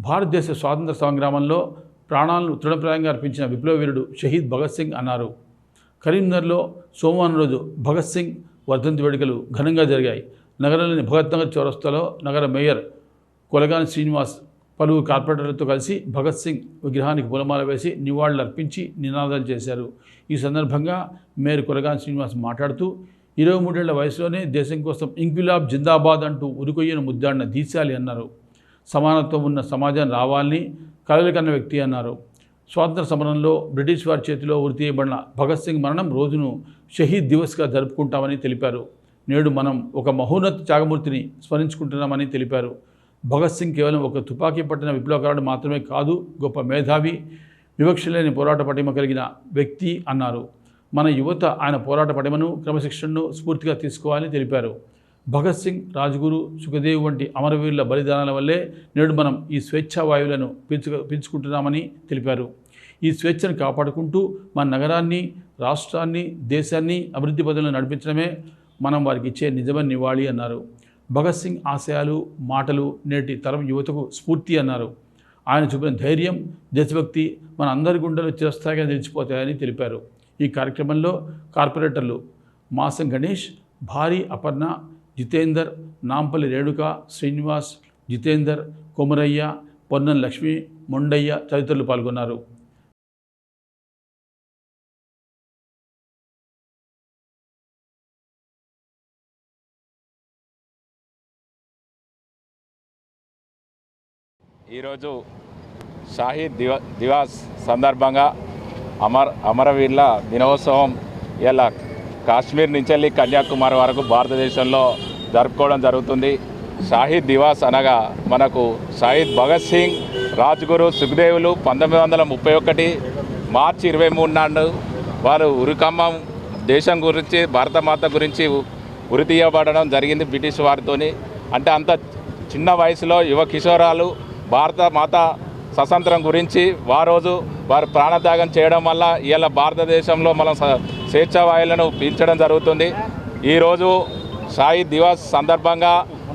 భారతదేశ స్వాతంత్ర సంగ్రామంలో ప్రాణాలను తృణప్రాయంగా అర్పించిన విప్లవ వీరుడు షహీద్ భగత్ సింగ్ అన్నారు. కరీంనగర్లో సోమవారం రోజు భగత్ సింగ్ వర్ధంతి వేడుకలు ఘనంగా జరిగాయి. నగరంలోని భగత్ నగర్ చౌరస్తాలో నగర మేయర్ కొలగాని శ్రీనివాస్ పలువురు కార్పొరేటర్లతో కలిసి భగత్ సింగ్ విగ్రహానికి పూలమాల వేసి నివాళులు అర్పించి నినాదాలు చేశారు. ఈ సందర్భంగా మేయర్ కొలగాని శ్రీనివాస్ మాట్లాడుతూ 23 ఏళ్ల వయసులోనే దేశం కోసం ఇంక్విలాబ్ జిందాబాద్ అంటూ ఉరికొయ్యను ముద్దాడిన దీశాలి అన్నారు. సమానత్వం ఉన్న సమాజం రావాలని కలలు కన్న వ్యక్తి అన్నారు. స్వాతంత్ర సమరంలో బ్రిటిష్ వారి చేతిలో ఉరితీయబడిన భగత్ సింగ్ మరణం రోజును షహీద్ దివస్గా జరుపుకుంటామని తెలిపారు. నేడు మనం ఒక మహోన్నత త్యాగమూర్తిని స్మరించుకుంటున్నామని తెలిపారు. భగత్ సింగ్ కేవలం ఒక తుపాకీ పట్టిన విప్లవకారుడు మాత్రమే కాదు, గొప్ప మేధావి, వివక్ష లేని పోరాట పటిమ కలిగిన వ్యక్తి అన్నారు. మన యువత ఆయన పోరాట పటిమను, క్రమశిక్షణను స్ఫూర్తిగా తీసుకోవాలని తెలిపారు. భగత్ సింగ్, రాజ్గురు, సుఖదేవ్ వంటి అమరవీరుల బలిదానాల వల్లే నేడు మనం ఈ స్వేచ్ఛా వాయువులను పీల్చుకుంటున్నామని తెలిపారు. ఈ స్వేచ్ఛను కాపాడుకుంటూ మన నగరాన్ని, రాష్ట్రాన్ని, దేశాన్ని అభివృద్ధి పదంలో నడిపించడమే మనం వారికి ఇచ్చే నిజమైన నివాళి అన్నారు. భగత్ సింగ్ ఆశయాలు, మాటలు నేటి తరం యువతకు స్ఫూర్తి అన్నారు. ఆయన చూపిన ధైర్యం, దేశభక్తి మన అందరి గుండెలు చిరస్థాయిగా నిలిచిపోతాయని తెలిపారు. ఈ కార్యక్రమంలో కార్పొరేటర్లు మాసం గణేష్, భారీ అపర్ణ, జితేందర్, నాంపల్లి రేణుక, శ్రీనివాస్, జితేందర్, కొమరయ్య, పొన్నం లక్ష్మి, మొండయ్య తదితరులు పాల్గొన్నారు. ఈరోజు షహీద్ దివాస్ సందర్భంగా అమరవీరుల దినోత్సవం ఇలా కాశ్మీర్ నుంచి వెళ్ళి కన్యాకుమారి వరకు భారతదేశంలో జరుపుకోవడం జరుగుతుంది. షహీద్ దివాస్ అనగా మనకు షహీద్ భగత్ సింగ్, రాజ్గురు, సుఖదేవులు 1931 మార్చి 23 నాడు వారు ఉరికమ్మం దేశం గురించి, భారతమాత గురించి ఉరి తీయబడడం జరిగింది బ్రిటిష్ వారితోని. అంటే అంత చిన్న వయసులో యువ కిషోరాలు భారత మాత స్వతంత్రం గురించి వారు ప్రాణత్యాగం చేయడం వల్ల ఇలా భారతదేశంలో మనం స్వేచ్ఛా వాయువులను పీల్చడం జరుగుతుంది. ఈరోజు షహీద్ దివాస్ సందర్భంగా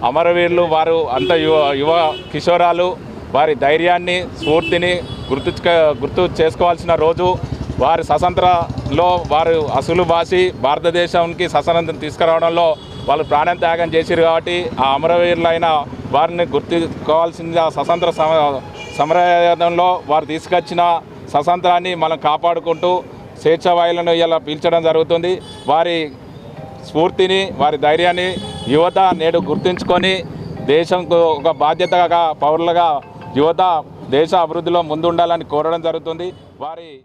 అమరవీరులు వారు అంత యువ కిషోరాలు వారి ధైర్యాన్ని, స్ఫూర్తిని గుర్తు చేసుకోవాల్సిన రోజు. వారి స్వతంత్రంలో వారు అసలు బాసి భారతదేశానికి స్వతంత్రం తీసుకురావడంలో వాళ్ళు ప్రాణం త్యాగం చేశారు. కాబట్టి ఆ అమరవీరులైన వారిని గుర్తుకోవాల్సిన స్వతంత్ర సమరయంలో వారు తీసుకొచ్చిన స్వతంత్రాన్ని మనం కాపాడుకుంటూ స్వేచ్ఛా వాయువులను ఇలా పీల్చడం జరుగుతుంది. వారి స్ఫూర్తిని, వారి ధైర్యాన్ని యువత నేడు గుర్తుంచుకొని దేశంకు ఒక బాధ్యతగా పౌరులుగా యువత దేశ అభివృద్ధిలో ముందుండాలని కోరడం జరుగుతుంది. వారి